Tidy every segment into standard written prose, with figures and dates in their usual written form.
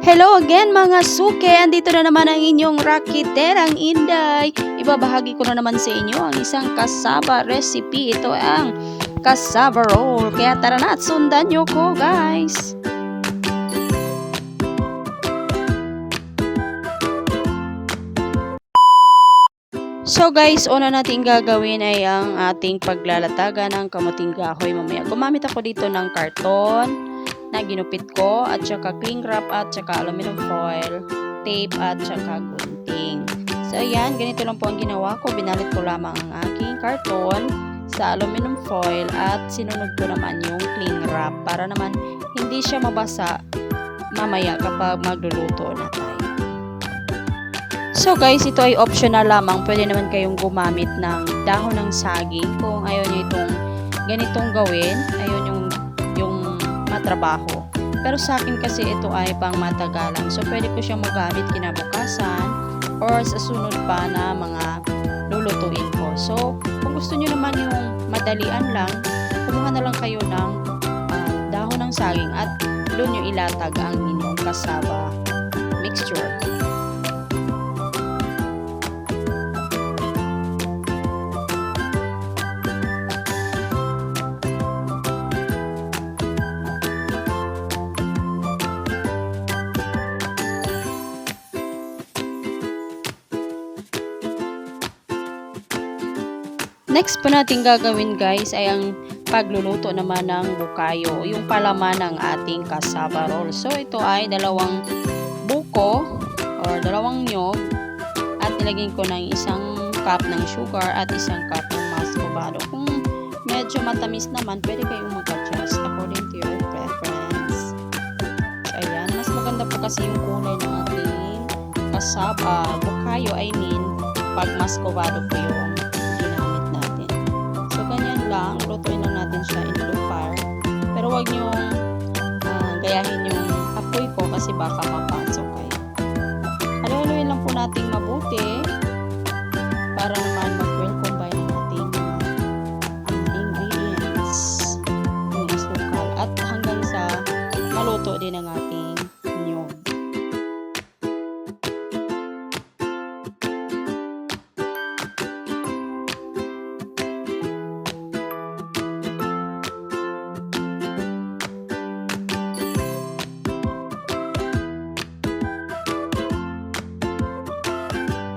Hello again mga suke! Andito na naman ang inyong rakiterang Inday. Ibabahagi ko na naman sa inyo ang isang cassava recipe. Ito ang cassava roll. Kaya tara na at sundan nyo ko guys! So guys, una natin gagawin ay ang ating paglalatagan ng kamuting kahoy mamaya. Gumamit ako dito ng karton na ginupit ko at saka cling wrap at saka aluminum foil, tape at saka gunting. So ayan, ganito lang po ang ginawa ko. Binalit ko lamang ang aking karton sa aluminum foil at sinunod ko naman yung cling wrap para naman hindi siya mabasa mamaya kapag magluluto na tayo. So guys, ito ay optional lamang. Pwede naman kayong gumamit ng dahon ng saging kung ayaw nyo itong ganitong gawin. Ayaw yung matrabaho. Pero sa akin kasi ito ay pang matagalan. So pwede ko siyang magamit kinabukasan or sa sunod pa na mga lulutuin ko. So kung gusto nyo naman yung madalian lang, kumuha na lang kayo ng dahon ng saging at doon nyo ilatag ang inyong cassava mixture. Next po natin gagawin guys ay ang pagluluto naman ng bukayo, yung palaman ng ating cassava roll. So ito ay dalawang buko or dalawang nyog at nilagyan ko ng isang cup ng sugar at isang cup ng muscovado. Kung medyo matamis naman, pwede kayong mag-adjust according to your preference. So ayan, mas maganda po kasi yung kulay ng ating cassava, bukayo I mean, pag muscovado po yung lutuin lang natin siya in low fire. Pero wag nyo gayahin yung apoy ko kasi baka mapasok kayo. Haluin lang po natin mabuti para naman mag-well combine ang ating ingredients, yung asukal at hanggang sa maluto din ang ating nyog.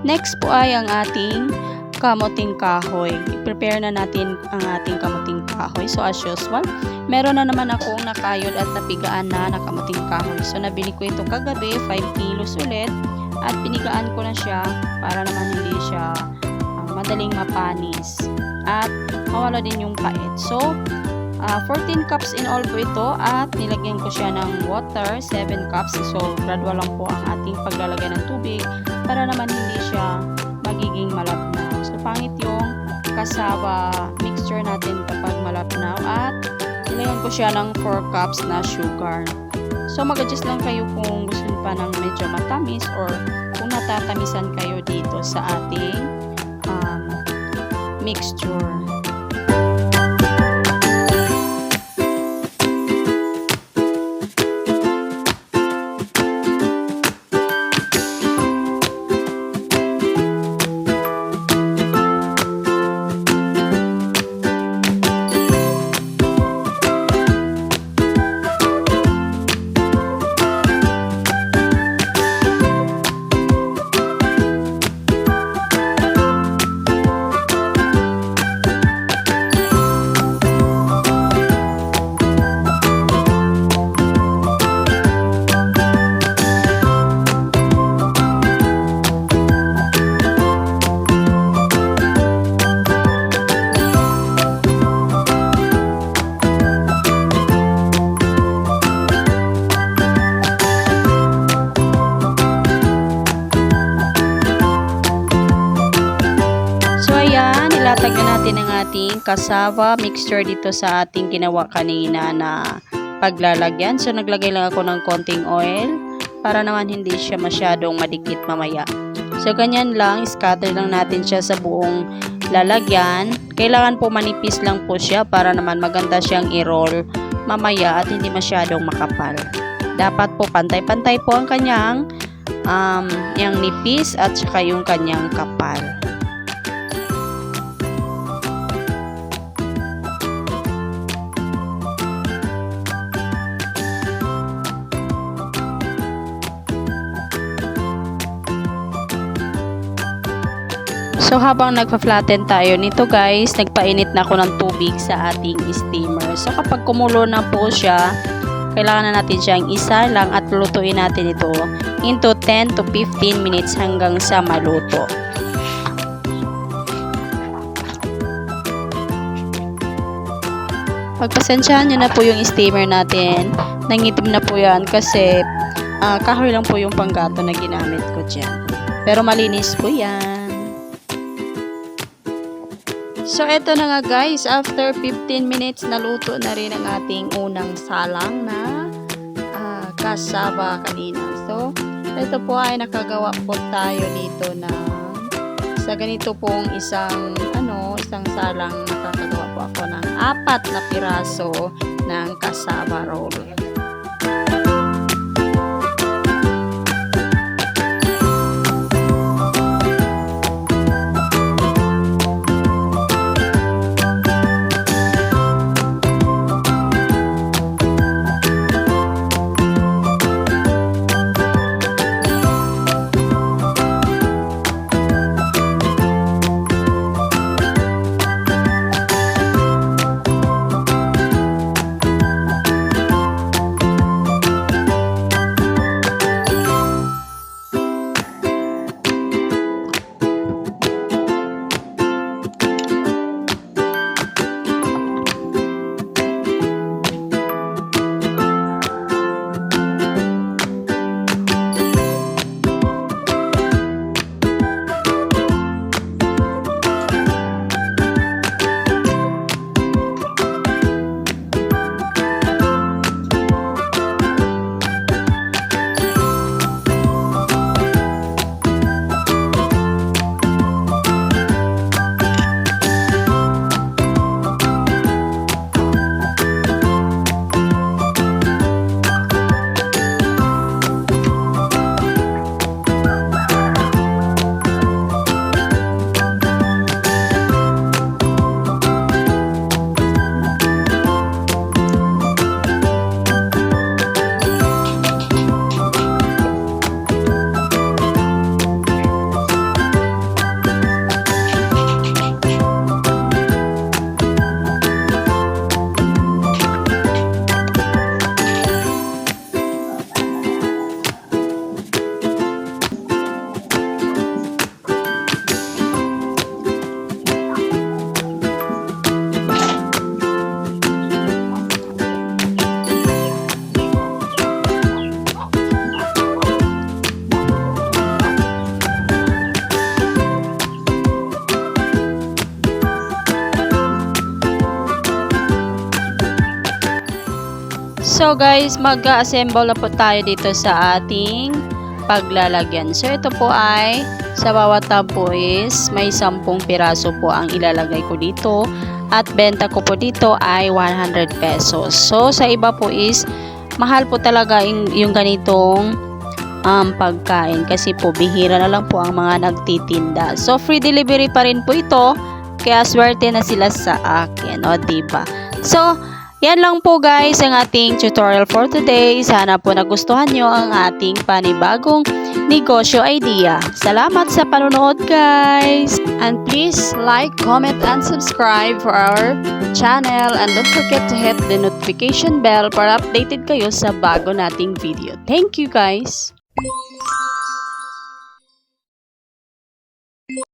Next po ay ang ating kamuting kahoy. I-prepare na natin ang ating kamuting kahoy. So as usual, meron na naman akong nakayod at napigaan na kamuting kahoy. So nabili ko ito kagabi, 5 kilos ulit. At pinigaan ko na siya para naman hindi siya madaling mapanis. At mawala din yung pait. So 14 cups in all po ito at nilagyan ko siya ng water, 7 cups. So gradual lang po ang ating paglalagay ng tubig para naman hindi siya magiging malabnaw. So pangit yung cassava mixture natin kapag malabnaw at nilagyan ko siya ng 4 cups na sugar. So mag-adjust lang kayo kung gusto pa ng medyo matamis or kung natatamisan kayo dito sa ating mixture. Ilatag na natin ang ating cassava mixture dito sa ating ginawa kanina na paglalagyan. So naglagay lang ako ng konting oil para naman hindi siya masyadong madikit mamaya. So ganyan lang, scatter lang natin siya sa buong lalagyan. Kailangan po manipis lang po siya para naman maganda siyang i-roll mamaya at hindi masyadong makapal. dapat po pantay-pantay po ang kanyang yung nipis at saka yung kanyang kapal. So habang nagpa-flatten tayo nito guys, nagpainit na ako ng tubig sa ating steamer. So kapag kumulo na po siya, kailangan na natin siyang isa lang at lutuin natin ito into 10 to 15 minutes hanggang sa maluto. Pagpasensyahan nyo na po yung steamer natin. Nangitim na po yan kasi kahoy lang po yung panggato na ginamit ko dyan. Pero malinis po yan. So, eto na nga guys, after 15 minutes, naluto na rin ang ating unang salang na kasaba kanina. So, ito po ay nakagawa po tayo dito na sa ganito pong isang salang, nakakagawa po ako ng 4 na piraso ng kasaba roll. So guys, mag-assemble na po tayo dito sa ating paglalagyan. So ito po ay sa bawat tub po is may 10 piraso po ang ilalagay ko dito at benta ko po dito ay 100 pesos. So sa iba po is mahal po talaga yung ganitong pagkain kasi po bihira na lang po ang mga nagtitinda. So free delivery pa rin po ito kaya swerte na sila sa akin, o diba? So yan lang po guys ang ating tutorial for today. Sana po nagustuhan nyo ang ating panibagong negosyo idea. Salamat sa panonood guys! And please like, comment, and subscribe for our channel. And don't forget to hit the notification bell para updated kayo sa bago nating video. Thank you guys!